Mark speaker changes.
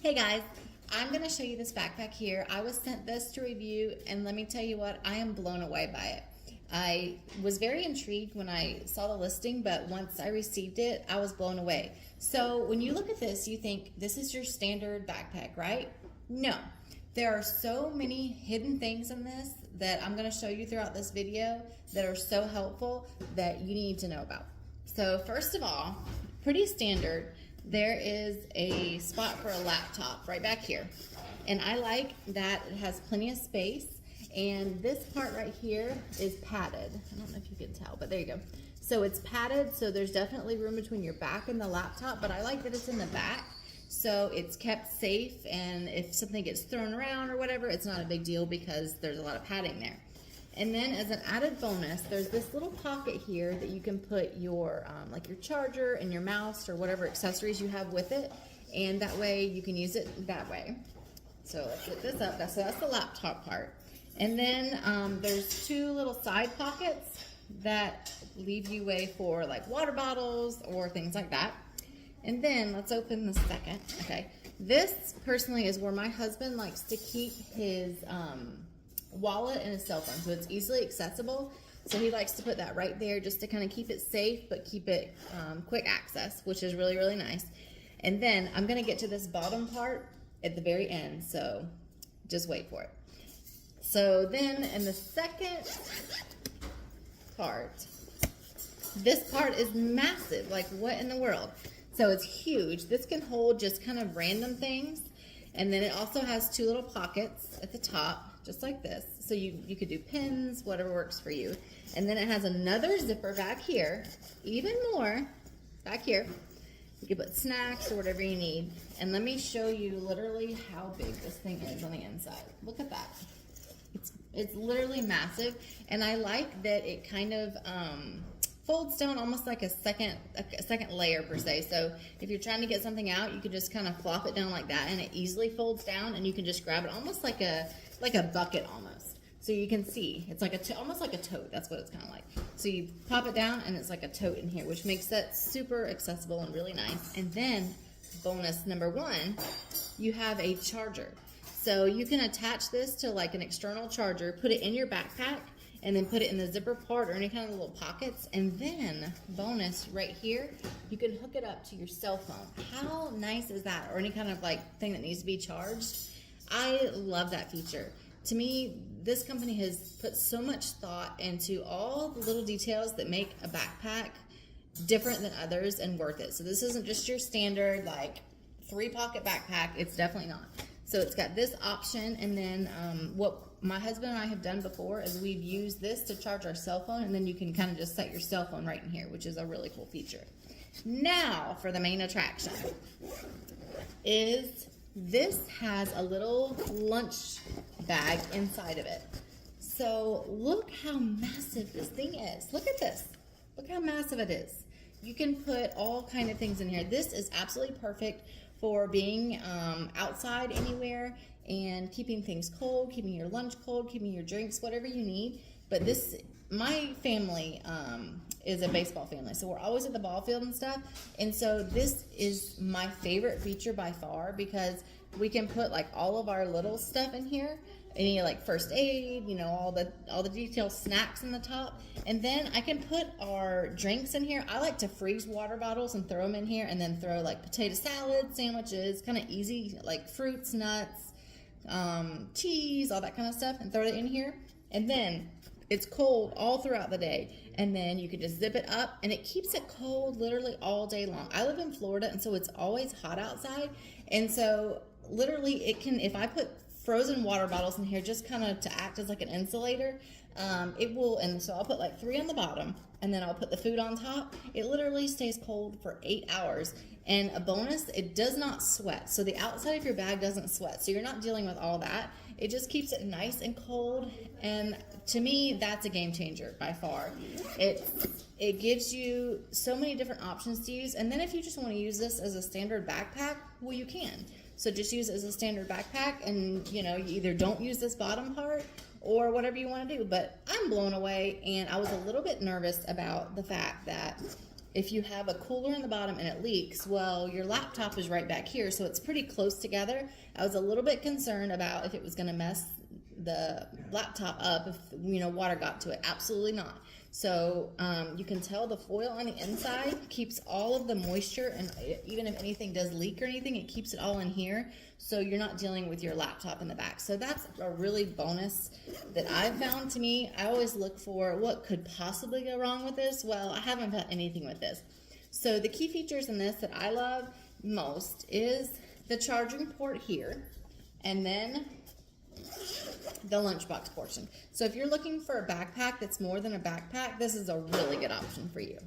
Speaker 1: Hey guys, I'm going to show you this backpack here. I was sent this to review, and let me tell you what, I am blown away by it. I was very intrigued when I saw the listing, but once I received it, I was blown away. So when you look at this, you think this is your standard backpack, right? No. There are so many hidden things in this that I'm going to show you throughout this video that are so helpful that you need to know about. So first of all, pretty standard, there is a spot for a laptop right back here. And I like that it has plenty of space. And this part right here is padded. I don't know if you can tell, but there you go. So it's padded, so there's definitely room between your back and the laptop, but I like that it's in the back. So it's kept safe, and if something gets thrown around or whatever, it's not a big deal because there's a lot of padding there. And then as an added bonus, there's this little pocket here that you can put your like your charger and your mouse or whatever accessories you have with it, and that way you can use it that way. So let's put this up. That's the laptop part. And then there's two little side pockets that leave you way for like water bottles or things like that. And then let's open the second. Okay, this personally is where my husband likes to keep his wallet and his cell phone, so it's easily accessible. So he likes to put that right there just to kind of keep it safe, but keep it quick access, which is really, really nice. And then I'm going to get to this bottom part at the very end, so just wait for it. So then in the second part, this part is massive. Like, what in the world? So it's huge. This can hold just kind of random things. And then it also has two little pockets at the top, just like this. So you could do pins, whatever works for you. And then it has another zipper back here, even more back here. You can put snacks or whatever you need. And let me show you literally how big this thing is on the inside. Look at that. It's literally massive. And I like that it kind of folds down almost like a second layer per se. So if you're trying to get something out, you can just kind of flop it down like that, and it easily folds down, and you can just grab it almost like a bucket almost. So you can see it's like almost like a tote. That's what it's kind of like. So you pop it down, and it's like a tote in here, which makes that super accessible and really nice. And then bonus number one, you have a charger. So you can attach this to like an external charger, put it in your backpack, and then put it in the zipper part or any kind of little pockets. And then bonus right here, you can hook it up to your cell phone. How nice is that? Or any kind of like thing that needs to be charged. I love that feature. To me, this company has put so much thought into all the little details that make a backpack different than others and worth it. So this isn't just your standard like 3-pocket backpack. It's definitely not. So it's got this option, and then what my husband and I have done before is we've used this to charge our cell phone, and then you can kind of just set your cell phone right in here, which is a really cool feature. Now for the main attraction is this has a little lunch bag inside of it. So look how massive this thing is. Look at this. Look how massive it is. You can put all kind of things in here. This is absolutely perfect for being outside anywhere and keeping things cold, keeping your lunch cold, keeping your drinks, whatever you need. But this, my family is a baseball family, so we're always at the ball field and stuff. And so this is my favorite feature by far, because we can put like all of our little stuff in here. Any like first aid, you know, all the detailed snacks in the top. And then I can put our drinks in here. I like to freeze water bottles and throw them in here, and then throw like potato salad, sandwiches, kind of easy, like fruits, nuts, cheese, all that kind of stuff, and throw it in here. And then it's cold all throughout the day. And then you can just zip it up, and it keeps it cold literally all day long. I live in Florida, and so it's always hot outside. And so literally it can, if I put frozen water bottles in here just kind of to act as like an insulator, it will, and so I'll put like 3 on the bottom, and then I'll put the food on top. It literally stays cold for 8 hours. And a bonus, it does not sweat. So the outside of your bag doesn't sweat, so you're not dealing with all that. It just keeps it nice and cold, and to me, that's a game changer by far. It gives you so many different options to use. And then if you just want to use this as a standard backpack, well, you can. So just use it as a standard backpack, and you know, you either don't use this bottom part or whatever you want to do. But I'm blown away, and I was a little bit nervous about the fact that if you have a cooler in the bottom and it leaks, well, your laptop is right back here, so it's pretty close together. I was a little bit concerned about if it was going to mess the laptop up if, you know, water got to it. Absolutely not. So you can tell the foil on the inside keeps all of the moisture, and even if anything does leak or anything, it keeps it all in here, so you're not dealing with your laptop in the back. So that's a really bonus that I've found to me. I always look for what could possibly go wrong with this. Well, I haven't found anything with this. So the key features in this that I love most is the charging port here, and then the lunchbox portion. So if you're looking for a backpack that's more than a backpack, this is a really good option for you.